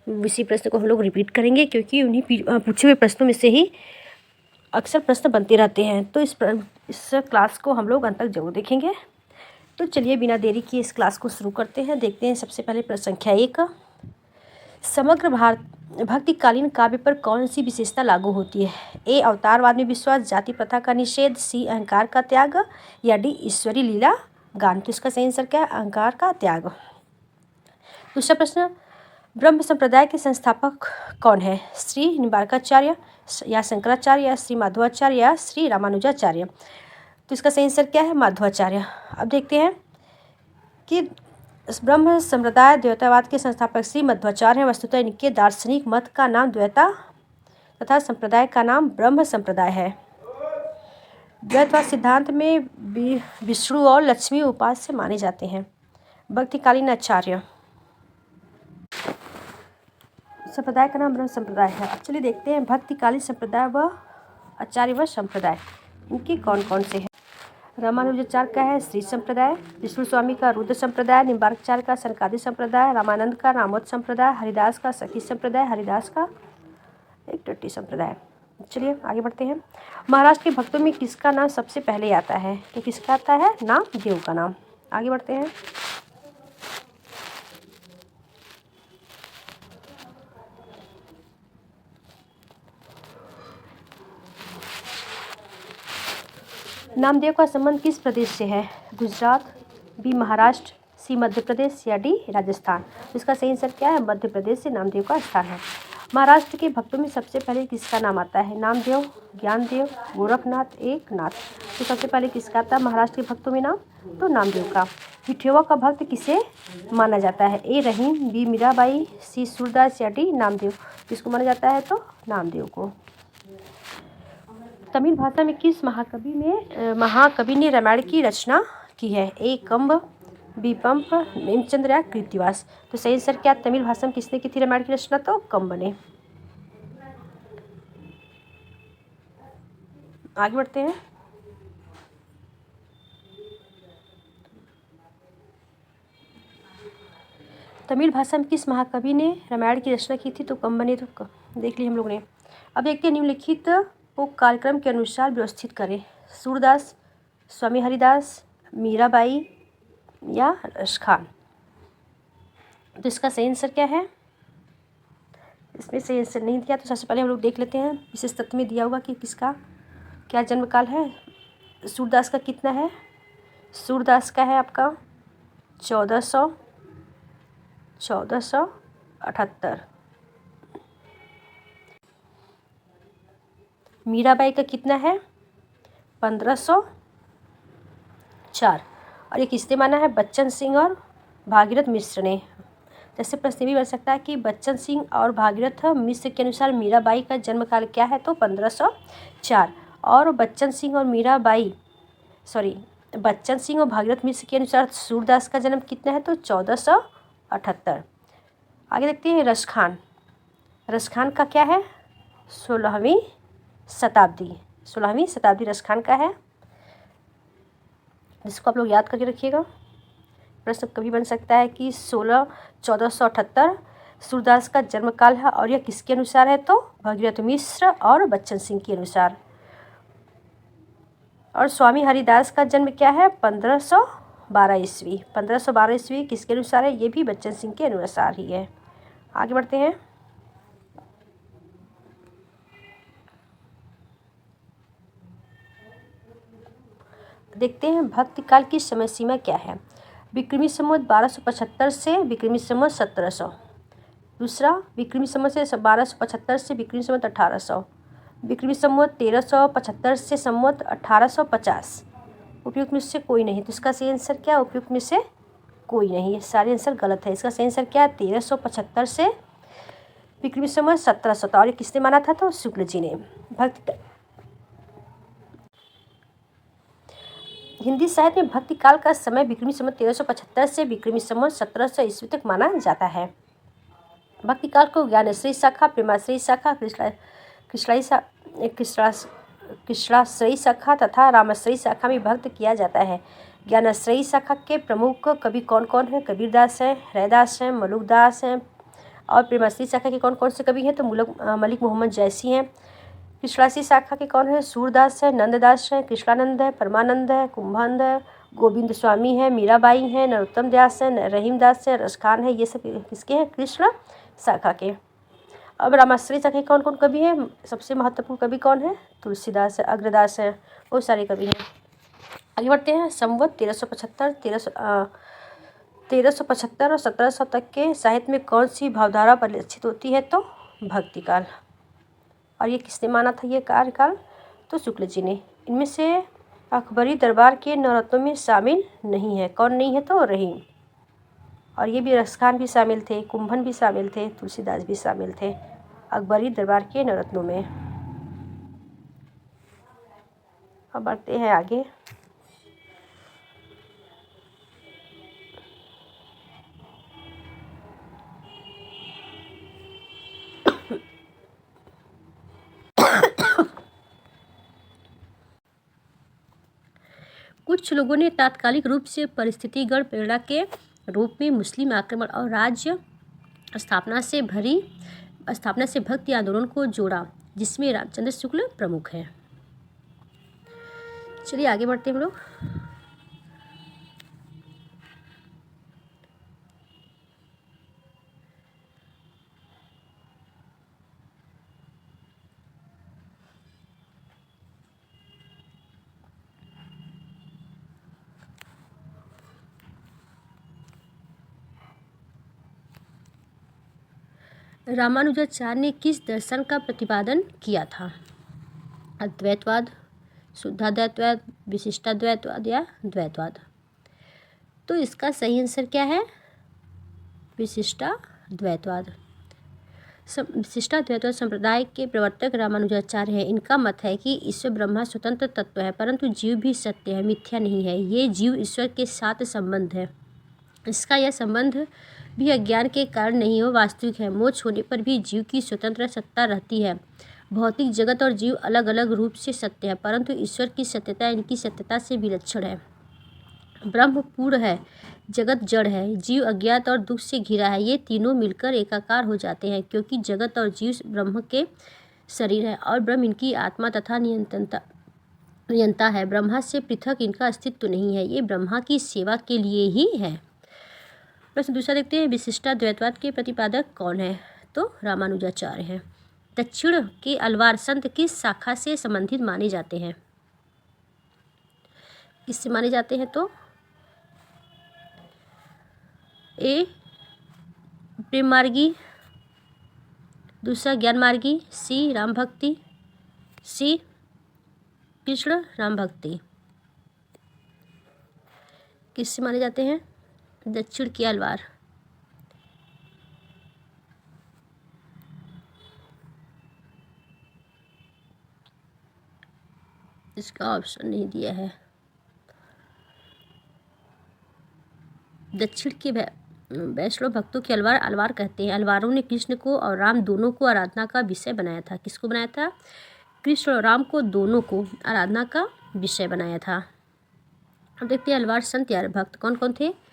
इसी प्रश्न को हम लोग रिपीट करेंगे, क्योंकि उन्हीं पूछे हुए प्रश्नों में से ही अक्सर प्रश्न बनते रहते हैं। तो इस क्लास को हम लोग अंत तक जरूर देखेंगे। तो चलिए बिना देरी किए इस क्लास को शुरू करते हैं। देखते हैं सबसे पहले प्रश्न संख्या 1, समग्र भक्तिकालीन काव्य पर कौन सी विशेषता लागू होती है? ए, अवतारवाद में विश्वास, जाति प्रथा का निषेध, सी, अहंकार का त्याग, या डी, ईश्वरी लीला गान। तो इसका सही आंसर क्या है? अहंकार का त्याग। दूसरा प्रश्न, ब्रह्म संप्रदाय के संस्थापक कौन है? श्री निम्बार्काचार्य या शंकराचार्य या श्री माधवाचार्य या श्री रामानुजाचार्य। तो इसका सही आंसर क्या है? माधवाचार्य। अब देखते हैं कि ब्रह्म संप्रदाय द्वैतवाद के संस्थापक श्री मध्वाचार्य हैं। वस्तुतः इनके दार्शनिक मत का नाम द्वैता तथा संप्रदाय का नाम ब्रह्म संप्रदाय है। द्वैतवाद सिद्धांत में विष्णु और लक्ष्मी उपास्य माने जाते हैं। भक्तिकालीन आचार्य संप्रदाय का नाम ब्रह्म संप्रदाय है। अब चलिए देखते हैं भक्तिकालीन संप्रदाय व आचार्य व संप्रदाय इनके कौन कौन से हैं। रामानुजाचार्य का है श्री संप्रदाय, विष्णु स्वामी का रुद्र संप्रदाय, निम्बार्काचार्य का सनकादि संप्रदाय, रामानंद का रामोद संप्रदाय, हरिदास का सखी संप्रदाय, हरिदास का एक टट्टी संप्रदाय। चलिए आगे बढ़ते हैं। महाराष्ट्र के भक्तों में किसका नाम सबसे पहले आता है? तो किसका आता है? नामदेव का नाम। आगे बढ़ते हैं। नामदेव का संबंध किस प्रदेश से है? गुजरात, बी महाराष्ट्र, सी मध्य प्रदेश, या डी राजस्थान। इसका सही आंसर क्या है? मध्य प्रदेश से नामदेव का स्थान है। महाराष्ट्र के भक्तों में सबसे पहले किसका नाम आता है? नामदेव, ज्ञानदेव, गोरखनाथ, एकनाथ। तो सबसे पहले किसका आता है महाराष्ट्र के भक्तों में नाम? तो नामदेव का। विठोबा का भक्त किसे माना जाता है? ए रहीम, बी मीराबाई, सी सूरदास, या डी नामदेव। किसको माना जाता है? तो नामदेव को। तमिल भाषा में किस महाकवि ने रामायण की रचना की है? ए कंब, बी पंप, हेमचंद्र, या कृतिवास। तो सही आंसर क्या? तमिल भाषा में किसने की थी रामायण की रचना? तो कंब ने। आगे बढ़ते हैं। तमिल भाषा में किस महाकवि ने रामायण की रचना की थी? तो कंब ने। तो देख लिया हम लोग ने। अब देखते हैं निम्नलिखित को कार्यक्रम के अनुसार व्यवस्थित करें। सूरदास, स्वामी हरिदास, मीराबाई, या रसखान। तो इसका सही आंसर क्या है? इसमें सही आंसर नहीं दिया। तो सबसे पहले हम लोग देख लेते हैं विशेष तत्व में दिया हुआ कि किसका क्या जन्म काल है। सूरदास का कितना है? सूरदास का है आपका 1478। मीराबाई का कितना है? 1504। और ये किसने माना है? बच्चन सिंह और भागीरथ मिश्र ने। जैसे प्रश्न भी बन सकता है कि बच्चन सिंह और भागीरथ मिश्र के अनुसार मीराबाई का जन्म काल क्या है? तो 1504। और बच्चन सिंह और भागीरथ मिश्र के अनुसार सूरदास का जन्म कितना है? तो 1478। आगे देखते हैं रसखान। रसखान का क्या है? 16वीं शताब्दी रसखान का है, जिसको आप लोग याद करके रखिएगा। प्रश्न कभी बन सकता है कि 1478 सूरदास का जन्म काल है, और यह किसके अनुसार है? तो भागीरथ मिश्र और बच्चन सिंह के अनुसार। और स्वामी हरिदास का जन्म क्या है? 1512 ईस्वी। 1512 ईस्वी किसके अनुसार है? ये भी बच्चन सिंह के अनुसार ही है। आगे बढ़ते हैं। देखते हैं भक्तिकाल की समय सीमा क्या है। विक्रमी संवत 1275 से विक्रमी संवत 1700। दूसरा, विक्रमी संवत से 1275 से विक्रमी संवत 1800। विक्रमी संवत 1375 से संवत 1850। उपयुक्त में से कोई नहीं। तो इसका सही आंसर क्या है? उपयुक्त में से कोई नहीं है। सारे आंसर गलत है। इसका सही आंसर क्या है? 1375 से विक्रमी संवत 1700। और ये किसने माना था? तो शुक्ल जी ने। हिंदी साहित्य में भक्ति काल का समय विक्रमी संवत 1375 से विक्रमी संवत 1700 ईस्वी तक माना जाता है। भक्ति काल को ज्ञानाश्रयी शाखा, प्रेमाश्रयी शाखा, कृष्णाश्रयी शाखा तथा रामाश्रयी शाखा में विभक्त किया जाता है। ज्ञानाश्रयी शाखा के प्रमुख कवि कौन कौन हैं? कबीरदास हैं, रैदास हैं, मलुकदास हैं और प्रेमाश्री शाखा के कौन कौन से कवि हैं? तो मलिक मोहम्मद जैसी हैं। कृष्णाश्री शाखा के कौन है? सूरदास है, नंददास है, कृष्णानंद है, परमानंद है, कुंभानंद है, गोविंद स्वामी है, मीराबाई हैं, नरोत्तम दास है, रहीम दास है, रसखान है। ये सब किसके हैं? कृष्ण शाखा के। अब रामाश्री शाखा के कौन कौन कवि हैं? सबसे महत्वपूर्ण कवि कौन है? तुलसीदास है, अग्रदास है, बहुत सारे कवि हैं। आगे बढ़ते हैं। संवत 1375 और 1700 तक के साहित्य में कौन सी भावधारा परिलक्षित होती है? तो भक्ति काल। और ये किसने माना था ये कार्यकाल? तो शुक्ल जी ने। इनमें से अकबरी दरबार के नवरत्नों में शामिल नहीं है। कौन नहीं है? तो रहीम। और ये भी रसखान भी शामिल थे, कुंभन भी शामिल थे, तुलसीदास भी शामिल थे अकबरी दरबार के नवरत्नों में। अब बढ़ते हैं आगे। कुछ लोगों ने तात्कालिक रूप से परिस्थितिगत प्रेरणा के रूप में मुस्लिम आक्रमण और राज्य स्थापना से भक्ति आंदोलन को जोड़ा, जिसमें रामचंद्र शुक्ल प्रमुख हैं। चलिए आगे बढ़ते हैं हम लोग। रामानुजाचार्य ने किस दर्शन का प्रतिपादन किया था? अद्वैतवाद, शुद्धाद्वैतवाद, विशिष्टाद्वैतवाद या द्वैतवाद? तो इसका सही आंसर क्या है? विशिष्टाद्वैतवाद। विशिष्टाद्वैतवाद संप्रदाय के प्रवर्तक रामानुजाचार्य हैं। इनका मत है कि ईश्वर ब्रह्मा स्वतंत्र तत्व है, परंतु जीव भी सत्य है, मिथ्या नहीं है। ये जीव ईश्वर के साथ संबंध है। इसका यह संबंध भी अज्ञान के कारण नहीं हो, वास्तविक है। मोक्ष होने पर भी जीव की स्वतंत्र सत्ता रहती है। भौतिक जगत और जीव अलग अलग रूप से सत्य है, परंतु ईश्वर की सत्यता इनकी सत्यता से विलक्षण है। ब्रह्म पूर्ण है, जगत जड़ है, जीव अज्ञात और दुख से घिरा है। ये तीनों मिलकर एकाकार हो जाते हैं, क्योंकि जगत और जीव ब्रह्म के शरीर है और ब्रह्म इनकी आत्मा तथा नियंता है। ब्रह्मा से पृथक इनका अस्तित्व नहीं है। ये ब्रह्मा की सेवा के लिए ही है। प्रश्न दूसरा देखते हैं। विशिष्टाद्वैतवाद के प्रतिपादक कौन है? तो रामानुजाचार्य हैं। दक्षिण के अलवार संत किस शाखा से संबंधित माने जाते हैं? किससे माने जाते हैं? तो ए प्रेम मार्गी, दूसरा ज्ञान मार्गी, सी राम भक्ति, सी कृष्ण राम भक्ति। किससे माने जाते हैं? दक्षिण की अलवार। इसका ऑप्शन नहीं दिया है। दक्षिण के वैष्णव भक्तों की अलवार कहते हैं। अलवारों ने कृष्ण को और राम दोनों को आराधना का विषय बनाया था। किसको बनाया था? कृष्ण और राम को दोनों को आराधना का विषय बनाया था। अब देखते हैं अलवार संत या भक्त कौन कौन थे।